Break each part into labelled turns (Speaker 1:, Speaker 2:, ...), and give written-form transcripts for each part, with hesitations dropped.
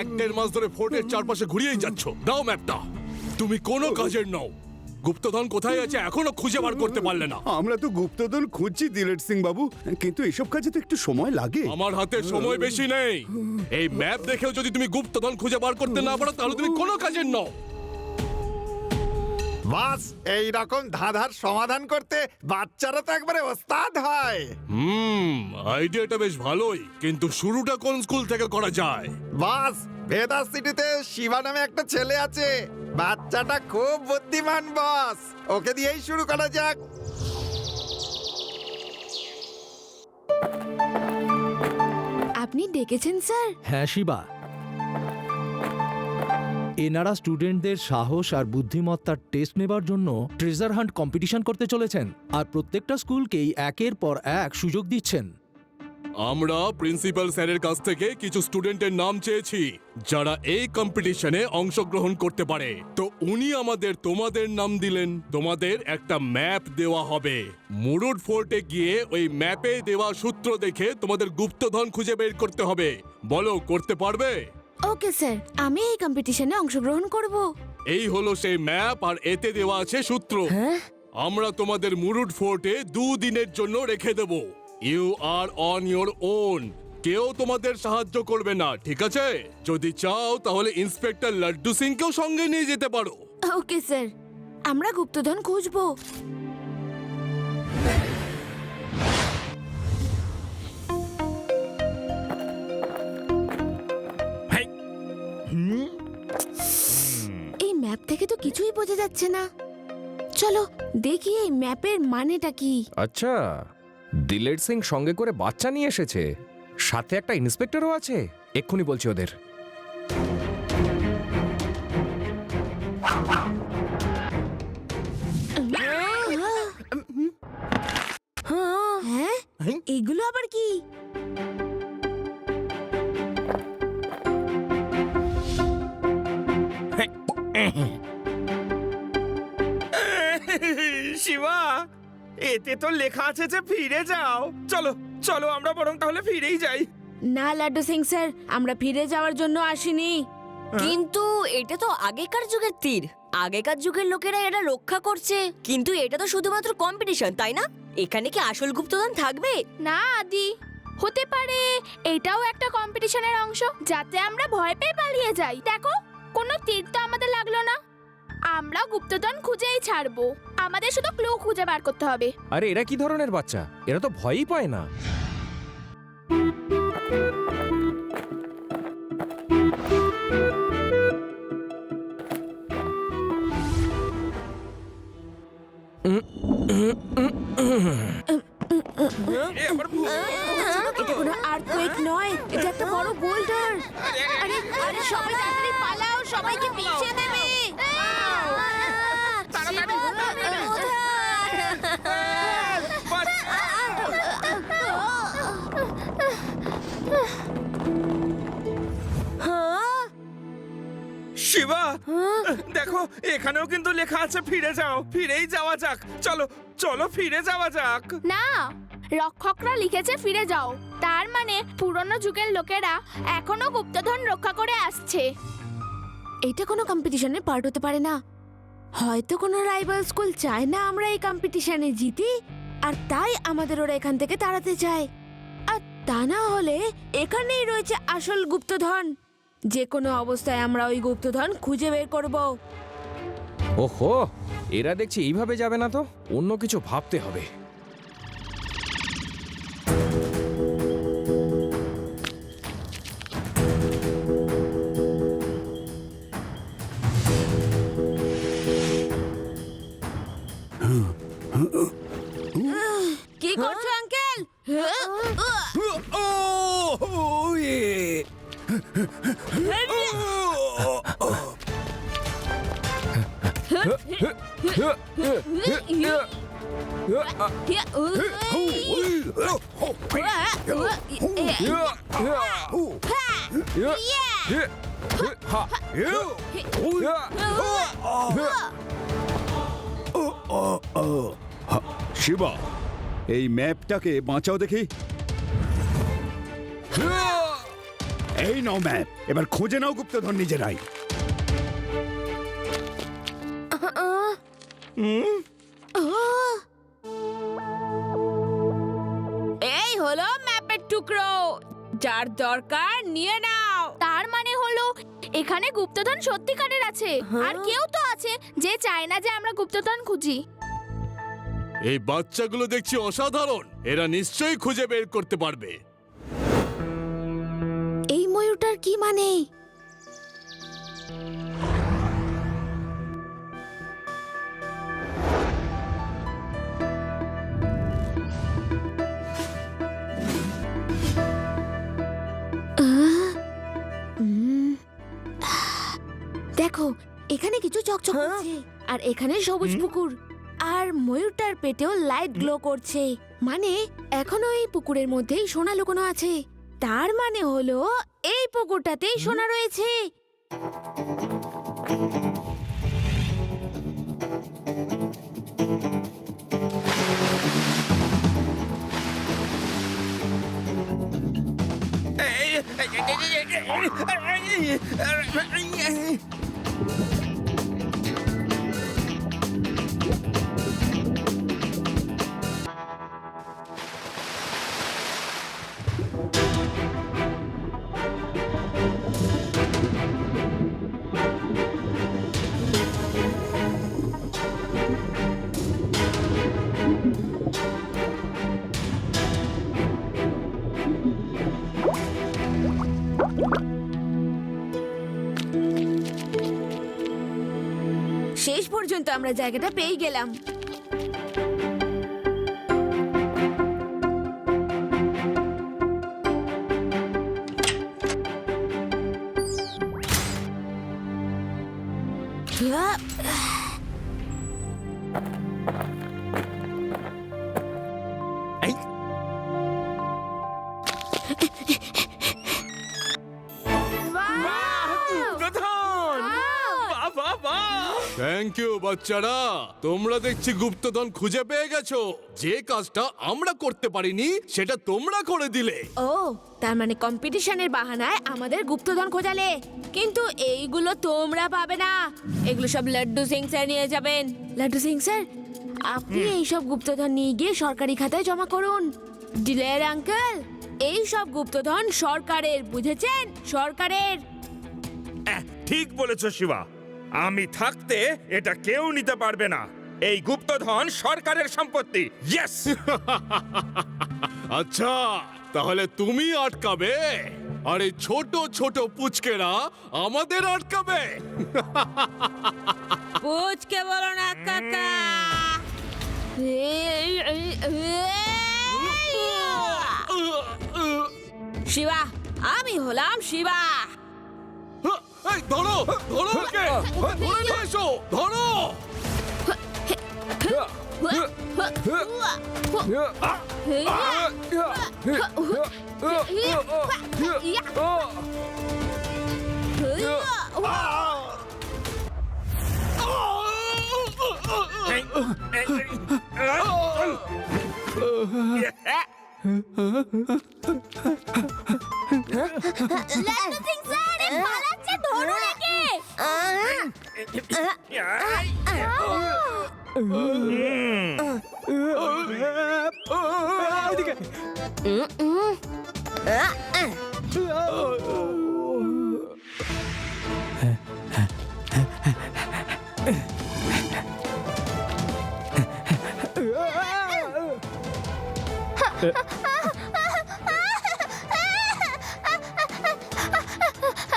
Speaker 1: 1-1.5 মাস ধরে ফোর্টের চারপাশে ঘুরিয়েই যাচ্ছ। দাও ম্যাপটা। তুমি কোনো কাজের নও। গুপ্তধন কোথায় আছে এখনো খুঁজে বার করতে পারলে না।
Speaker 2: আমরা তো গুপ্তধন খুঁজছি দিলেট সিং বাবু, কিন্তু এসব কাজে তো একটু সময় লাগে।
Speaker 1: আমার হাতে সময় বেশি নেই। এই ম্যাপ দেখেও যদি তুমি গুপ্তধন খুঁজে বার করতে না পারো তাহলে তুমি কোনো কাজের নও।
Speaker 3: বাস এই রকম ধাঁধার সমাধান করতে বাচ্চারা তো একবারে ওস্তাদ হয়।
Speaker 1: আইডিয়াটা বেশ ভালোই, কিন্তু শুরুটা কোন স্কুল থেকে করা যায়?
Speaker 3: বাস ভেদা সিটিতে শিবা নামে একটা ছেলে আছে, বাচ্চাটা খুব বুদ্ধিমান বস, ওকে দিয়েই শুরু করা যাক।
Speaker 4: আপনি ডেকেছেন স্যার?
Speaker 5: হ্যাঁ শিবা, এনারা স্টুডেন্টদের সাহস আর বুদ্ধিমত্তার টেস্ট নেবার জন্য ট্রেজার হান্ট কম্পিটিশন করতে চলেছেন, আর প্রত্যেকটা স্কুলকেই একের পর এক সুযোগ দিচ্ছেন।
Speaker 1: আমরা প্রিন্সিপাল স্যারের কাছ থেকে কিছু স্টুডেন্টের নাম চেয়েছি যারা এই কম্পিটিশনে অংশগ্রহণ করতে পারে। তো উনি আমাদের তোমাদের নাম দিলেন। তোমাদের একটা ম্যাপ দেওয়া হবে। মুরুড ফোর্টে গিয়ে ওই ম্যাপে দেওয়া সূত্র দেখে তোমাদের গুপ্তধন খুঁজে বের করতে হবে। বলো, করতে পারবে?
Speaker 4: ওকে স্যার, আমি এই কম্পিটিশনে অংশগ্রহণ করব।
Speaker 1: এই হলো সেই ম্যাপ, আর এতে দেওয়া আছে সূত্র। আমরা তোমাদের মুরুড ফোর্টে 2 দিনের জন্য রেখে দেব। You are on your own. কেউ তোমাদের সাহায্য করবে না, ঠিক আছে? যদি চাও তাহলে ইন্সপেক্টর লাড্ডু সিংকেও সঙ্গে নিয়ে যেতে পারো।
Speaker 4: ওকে স্যার, আমরা গুপ্তধন খুঁজবো। এই ম্যাপ থেকে তো কিছুই বোঝা যাচ্ছে না। চলো দেখি এই ম্যাপের মানেটা কি।
Speaker 6: আচ্ছা, দিলের সিং সঙ্গে করে বাচ্চা নিয়ে এসেছে, সাথে একটা ইন্সপেক্টরও আছে। এক্ষুনি বলছি ওদের।
Speaker 4: হ্যাঁ, এগুলো আবার কি?
Speaker 7: শিবা, এতে তো লেখা আছে যে ফিরে যাও। চলো চলো, আমরা বরং তাহলে ফিরেই যাই।
Speaker 4: না লাড্ডু সিং স্যার, আমরা ফিরে যাওয়ার জন্য আসিনি।
Speaker 8: কিন্তু এটা তো আগেকার যুগের তীর, আগেকার যুগের লোকেরা এটা রক্ষা করছে। কিন্তু এটা তো শুধুমাত্র কম্পিটিশন, তাই না? এখানে কি আসল গুপ্তধন থাকবে?
Speaker 4: না আদি, হতে পারে এটাও একটা কম্পিটিশনের অংশ, যাতে আমরা ভয় পেয়ে পালিয়ে যাই। দেখো, কোনো তীর তো আমাদের লাগলো না। আমরা গুপ্তধন খুঁজেই ছাড়বো। আমাদের শুধু ক্লু খুঁজে বার করতে হবে।
Speaker 6: আরে এরা কি ধরনের বাচ্চা? এরা তো ভয়ই পায় না।
Speaker 4: এটা কোনো আর্থকুয়েক নয়, এটা একটা বড় বোল্ডার। আরে আরে সবাই তাড়াতাড়ি পালাও, সবাইকে পিছিয়ে দেবে।
Speaker 7: শিবা, দেখো এখানেও কিন্তু লেখা আছে ফিরে যাও। ফিরেই যাওয়া যাক। চলো চলো, ফিরে যাওয়া যাক।
Speaker 4: না, রক্ষকরা লিখেছে ফিরে যাও, তার মানে পুরনো যুগের লোকেরা এখনো গুপ্তধন রক্ষা করে আসছে। এটা কোনো কম্পিটিশনের পার্ট হতে পারে না। হয়তো কোনো রাইভাল স্কুল চায় না আমরা এই কম্পিটিশনে জিতি, আর তাই আমাদের ওরা এখান থেকে তাড়াতে চায়। আর তা না হলে এখানেই রয়েছে আসল গুপ্তধন। যে কোনো অবস্থায় আমরা ওই গুপ্তধন খুঁজে বের করব।
Speaker 6: ওহো, এরা দেখছি এইভাবে যাবে না, তো অন্য কিছু ভাবতে হবে।
Speaker 4: কি করছো আঙ্কেল?
Speaker 2: শিবা, এই ম্যাপটাকে বাঁচাও দেখি। এই নাও ম্যাপ, এবার খুঁজে নাও গুপ্তধন নিজেরাই।
Speaker 4: এই হলো ম্যাপের টুকরো, যার দরকার নিয়ে নাও। তার মানে হলো এখানে গুপ্তধন সত্যিকারের আছে, আর কেউ তো আছে যে চায় না যে আমরা গুপ্তধন খুঁজি।
Speaker 1: এই বাচ্চাগুলো দেখছি অসাধারণ, এরা নিশ্চয়ই খুঁজে বের করতে পারবে।
Speaker 4: এই ময়ূরটার কি মানে? দেখো, এখানে কিছু চকচক করছে, আর এখানে সবুজ পুকুর, আর ময়ূরটার পেটেও লাইট গ্লো করছে। মানে এখনো এই পুকুরের মধ্যেই সোনা লুকোনো আছে। তার মানে হলো এই পুকুরটাতেই সোনা রয়েছে। শেষ পর্যন্ত আমরা জায়গাটা পেয়ে গেলাম।
Speaker 1: থ্যাংক ইউ বাচ্চারা, তোমরা দেখছি গুপ্তধন খুঁজে পেয়ে গেছো। যে কাজটা আমরা করতে পারিনি সেটা তোমরা করে দিলে।
Speaker 4: ও, তার মানে কম্পিটিশনের বাহানায় আমাদের গুপ্তধন খোঁজালে। কিন্তু এইগুলো তোমরা পাবে না, এগুলো সব লাড্ডু সিং স্যার নিয়ে যাবেন। লাড্ডু সিং স্যার, আপনি এই সব গুপ্তধন নিয়ে গিয়ে সরকারি খাতায় জমা করুন। ডিলের আঙ্কেল, এই সব গুপ্তধন সরকারের, বুঝেছেন? সরকারের।
Speaker 7: ঠিক বলেছো শিবা, আমি থাকতে এটা কেউ নিতে পারবে না। এই গুপ্তধন সরকারের সম্পত্তি। ইয়েস।
Speaker 1: আচ্ছা, তাহলে তুমি আটকাবে, আর এই ছোট ছোট পুচকেরা আমাদের আটকাবে।
Speaker 4: পুচকে বলো না কাকা। শিবা, আমি হলাম শিবা।
Speaker 1: এই ধরো, ধরো ওকে, ধরে নিয়ে এসো, ধরো।
Speaker 4: লাড্ডু সিং স্যার, পালাচ্ছে, ধরুন একে।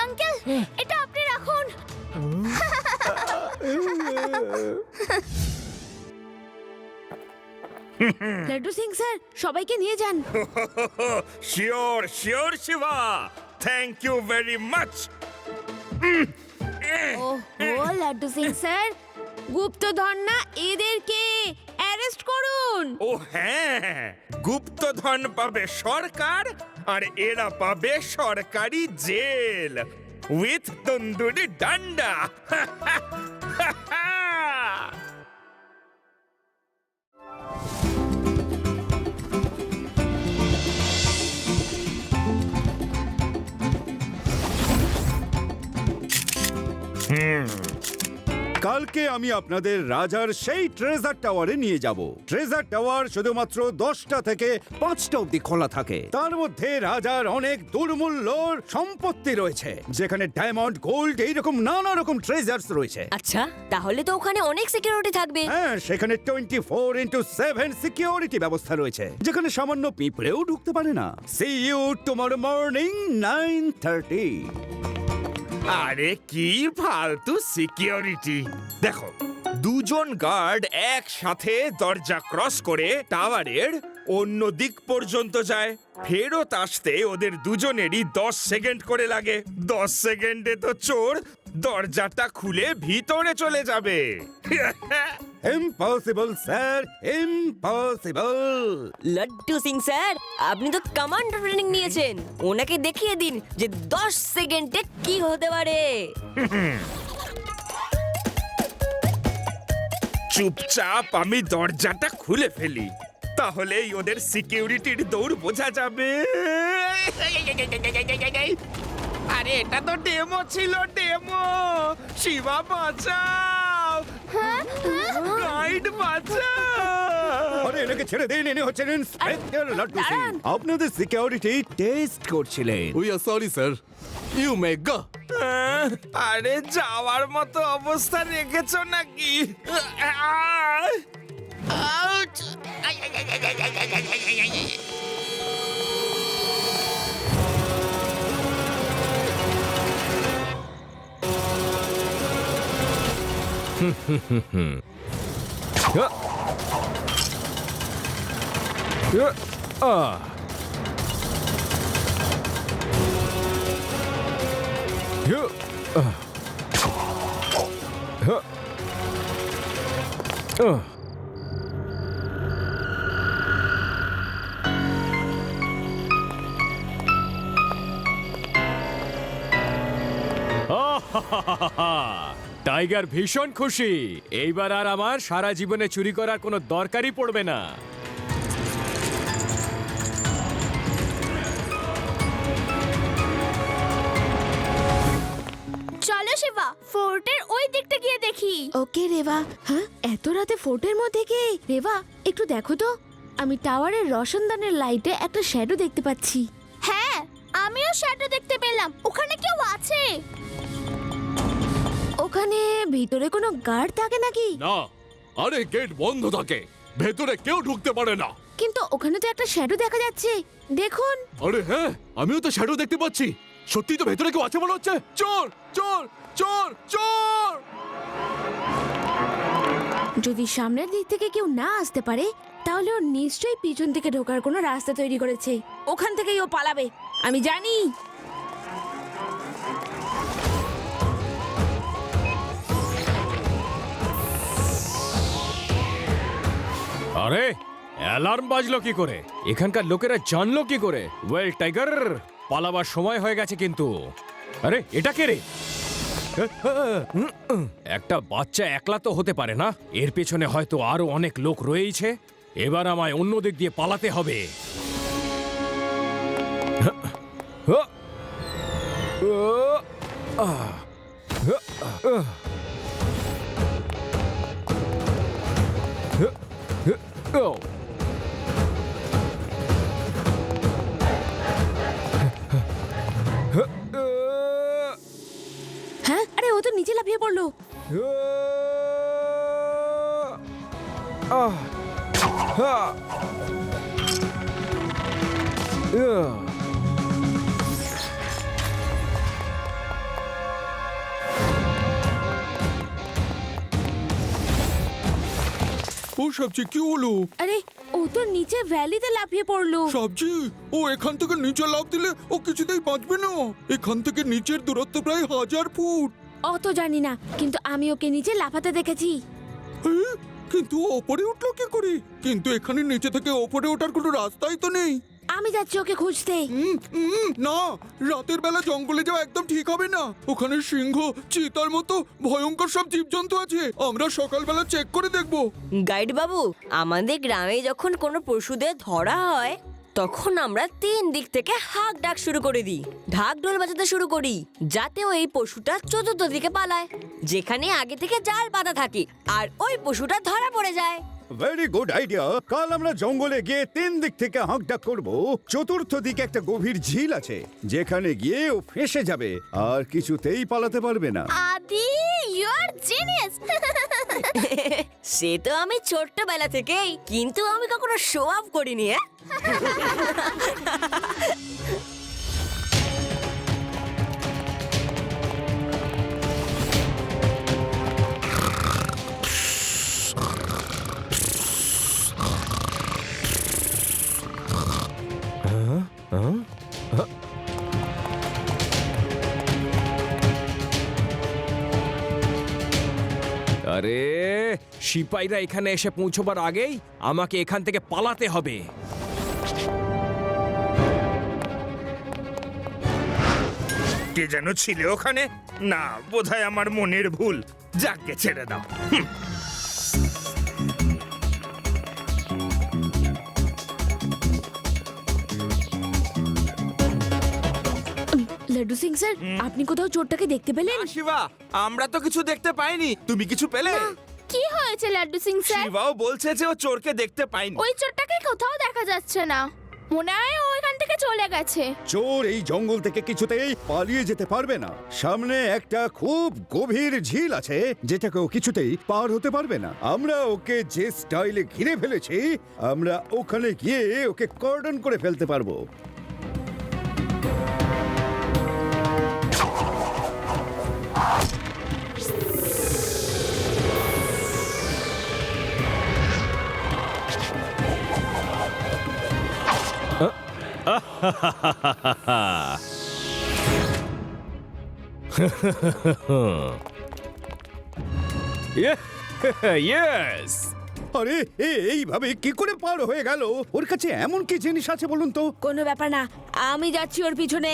Speaker 4: আঙ্কেল, এটা আপনি রাখুন। লাড্ডু সিং স্যার, সবাইকে নিয়ে যান।
Speaker 7: Sure sure Shiva, thank you very much.
Speaker 4: ওহো, লাড্ডু সিং স্যার, গুপ্তধন না, এদেরকে অ্যারেস্ট করুন।
Speaker 7: ও হ্যাঁ, গুপ্তধন পাবে সরকার, আর এরা পাবে সরকারি জেল উইথ তন্দুরি ডান্ডা।
Speaker 2: কালকে আমি আপনাদের রাজার সেই ট্রেজার টাওয়ারে নিয়ে যাব। ট্রেজার টাওয়ার শুধুমাত্র 10টা থেকে 5টা অবধি খোলা থাকে। তার মধ্যে রাজার অনেক দুর্মূল্যর সম্পত্তি রয়েছে, যেখানে ডায়মন্ড, গোল্ড, এইরকম নানা রকম ট্রেজার্স রয়েছে।
Speaker 8: আচ্ছা, তাহলে তো ওখানে অনেক সিকিউরিটি থাকবে।
Speaker 2: হ্যাঁ, সেখানে 24x7 সিকিউরিটি ব্যবস্থা রয়েছে, যেখানে সামান্য পিঁপড়েও ঢুকতে পারে না। See you tomorrow morning 9:30।
Speaker 7: আরে কি ফালতু সিকিউরিটি! দেখো, দুজন গার্ড একসাথে দরজা ক্রস করে টাওয়ারের অন্য দিক পর্যন্ত যায়। ফেরত আসতে ওদের দুজনেরই 10 সেকেন্ড করে লাগে। 10 সেকেন্ডে তো চোর দরজাটা খুলে ভিতরে চলে যাবে।
Speaker 2: Impossible sir, impossible.
Speaker 8: Laddu Singh sir, আপনি তো কমান্ডার ট্রেনিং নিয়েছেন। ওনাকে দেখিয়ে দিন যে 10 সেকেন্ডে কি হতে পারে।
Speaker 7: চুপচাপ আমি দরজাটা খুলে ফেলি, তাহলেই ওদের সিকিউরিটির দৌড় বোঝা যাবে। আরে এটা তো ডেমো ছিল, ডেমো। শিবা বাঁচাও, গাইড বাঁচাও।
Speaker 2: আরে এনাকে ছেড়ে দিন, ইনি হচ্ছেন ইন্সপেক্টর লাড্ডু সিং। আপনাদের সিকিউরিটি টেস্ট করছিলেন।
Speaker 1: We are sorry sir, you may go.
Speaker 7: আরে যাওয়ার মতো অবস্থা রেখেছ নাকি?
Speaker 6: টাইগার ভীষণ খুশি। এইবার আর আমার সারা জীবনে চুরি করার কোনো দরকারই পড়বে না।
Speaker 4: চলো শিবা, ফোর্টের ওই দিকটা গিয়ে দেখি। ওকে রেবা। হ্যাঁ, এত রাতে ফোর্টের মধ্যে কে? রেবা, একটু দেখো তো, আমি টাওয়ারের রোশনদানের লাইটে একটা শ্যাডো দেখতে পাচ্ছি। হ্যাঁ, আমিও শ্যাডো দেখতে পেলাম। ওখানে কেউ আছে? ওখানে ভিতরে কোনো গার্ড থাকে নাকি?
Speaker 1: না, আরে গেট বন্ধ থাকে, ভেতরে কেউ ঢুকতে পারে না।
Speaker 4: কিন্তু ওখানে তো একটা শ্যাডো দেখা যাচ্ছে, দেখুন।
Speaker 1: আরে হ্যাঁ, আমিও তো শ্যাডো দেখতে পাচ্ছি। সত্যি তো ভেতরে কেউ আছে মনে হচ্ছে। চোর, চোর, চোর, চোর!
Speaker 4: যদি সামনের দিক থেকে কেউ না আসতে পারে, তাহলে ও নিশ্চয়ই পিছন থেকে ঢোকার কোনো রাস্তা তৈরি করেছে। ওখান থেকেই ও পালাবে, আমি জানি।
Speaker 6: আরে অ্যালার্ম বাজলো কি করে? এখানকার লোকেরা জানলো কি করে? ওয়েল টাইগার, পালাবার সময় হয়ে গেছে কিন্তু। আরে এটা কে রে? একটা বাচ্চা একলা তো হতে পারে না, এর পেছনে হয়তো আরো অনেক লোক রয়েছে। এবার আমায় অন্য দিক দিয়ে পালাতে হবে।
Speaker 4: হ্যাঁ, আরে ও তো নিচে লাফিয়ে পড়লো।
Speaker 1: ও সবজি, কি হলো?
Speaker 4: আরে ও তো নিচে ভ্যালিতে লাফিয়ে পড়লো।
Speaker 1: সবজি, ও এখান থেকে নিচে লাফ দিলে ও কিছুতেই বাঁচবে না। এখান থেকে নিচের দূরত্ব প্রায় 1000 ফুট।
Speaker 4: অত জানি না, কিন্তু আমি ওকে নিচে লাফাতে দেখেছি।
Speaker 1: হ্যাঁ, কিন্তু ও ওপরে উঠলো কি করে? কিন্তু এখানে নিচে থেকে ওপরে ওঠার কোনো রাস্তাই তো নেই।
Speaker 4: আমি যাচ্ছি ওকে খুঁজতে।
Speaker 1: না, রাতের বেলা জঙ্গলে যাওয়া একদম ঠিক হবে না। ওখানে সিংহ, চিতার মতো ভয়ঙ্কর সব জীবজন্তু আছে। আমরা সকালবেলা চেক করে দেখব।
Speaker 8: গাইড বাবু, আমাদের গ্রামে যখন কোনো পশুদের ধরা হয়, তখন আমরা 3 দিক থেকে হাঁক ডাক শুরু করে দিই, ঢাক ঢোল বাজাতে শুরু করি, যাতে ওই পশুটা চতুর্থ দিকে পালায়, যেখানে আগে থেকে জাল বাঁধা থাকে, আর ওই পশুটা ধরা পড়ে যায়।
Speaker 2: Very good idea. কাল আমরা জঙ্গলে গিয়ে 3 দিক থেকে হাঁক ডাক করবো। চতুর্থ দিকে একটা গভীর ঝিল আছে, যেখানে গিয়ে ও ফেঁসে যাবে আর কিছুতেই পালাতে পারবে না।
Speaker 4: আদি, ইউ আর জিনিয়াস।
Speaker 8: সে তো আমি ছোট্টবেলা থেকেই, কিন্তু আমি কখনো শো অফ করিনি।
Speaker 6: আরে সিপাহীরা এখানে এসে পৌঁছবার আগেই আমাকে এখান থেকে পালাতে হবে।
Speaker 7: কে যেন ছিল ওখানে? না, বোধহয় আমার মনের ভুল। যাকে ছেড়ে দাও।
Speaker 4: লাড্ডু সিং স্যার, আপনি কোথাও চোরটাকে দেখতে পেলেন?
Speaker 9: শিবা, আমরা তো কিছু দেখতে পাইনি। তুমি কিছু পেলে?
Speaker 4: কি হয়েছে লাড্ডু সিং স্যার?
Speaker 9: শিবাও বলছে যে ও চোরকে দেখতে পাইনি।
Speaker 4: ওই চোরটাকে কোথাও দেখা যাচ্ছে না, মনে হয় ও এখান থেকে চলে গেছে।
Speaker 2: চোর এই জঙ্গল থেকে কিছুতেই পালিয়ে যেতে পারবে না। সামনে একটা খুব গভীর ঝিল আছে, যেটাকে ও কিছুতেই পার হতে পারবে না। আমরা ওকে যে স্টাইলে ঘিরে ফেলেছি, আমরা ওখানে গিয়ে ওকে কর্ডন করে ফেলতে পারবো।
Speaker 6: ইয়েস।
Speaker 2: আরে এইভাবে কি করে পার হয়ে গেল? ওর কাছে এমন কি জিনিস আছে বলুন তো?
Speaker 8: কোনো ব্যাপার না, আমি যাচ্ছি ওর পিছনে।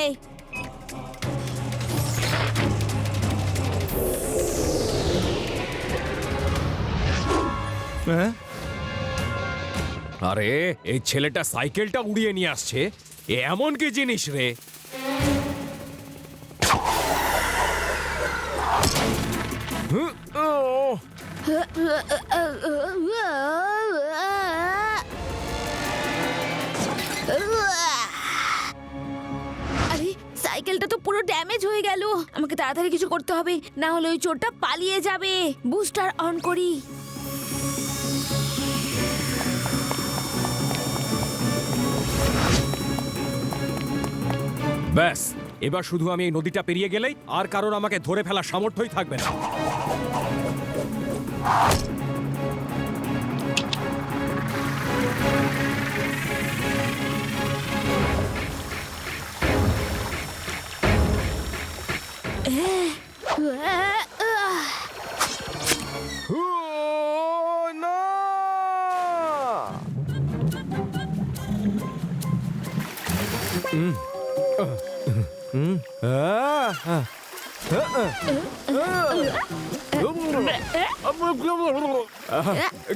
Speaker 6: আরে এই ছেলেটা সাইকেলটা উড়িয়ে নিয়ে আসছে, এ এমন কি জিনিস রে?
Speaker 4: আরে সাইকেলটা তো পুরো ড্যামেজ হয়ে গেল। আমাকে তাড়াতাড়ি কিছু করতে হবে, না হলে ওই চোরটা পালিয়ে যাবে। বুস্টার অন করি।
Speaker 6: ব্যাস, এবার শুধু আমি এই নদীটা পেরিয়ে গেলেই আর কারোর আমাকে ধরে ফেলার সামর্থ্যই থাকবে না।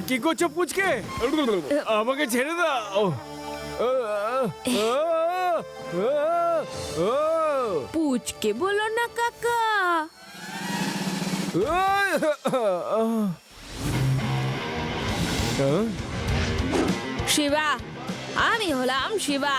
Speaker 6: কি করছো পুচকে? আমাকে ছেড়ে দাও।
Speaker 4: পুচকে বলো না কাকা। শিবা, আমি হলাম শিবা।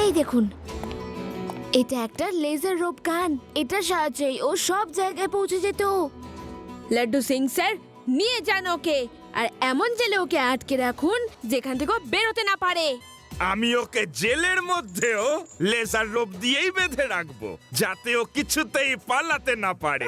Speaker 4: এই দেখুন, এটা একটা লেজার রোপ গান। এটার সাহায্যে ও সব জায়গায় পৌঁছে যেত। লাড্ডু সিং স্যার, নিয়ে যান ওকে। আর এমন জেলে ওকে আটকে রাখুন যেখান থেকে ও বেরোতে না পারে।
Speaker 7: আমি ওকে জেলের মধ্যেও লেজার রোপ দিয়েই বেঁধে রাখবো, যাতে ও কিছুতেই পালাতে না পারে।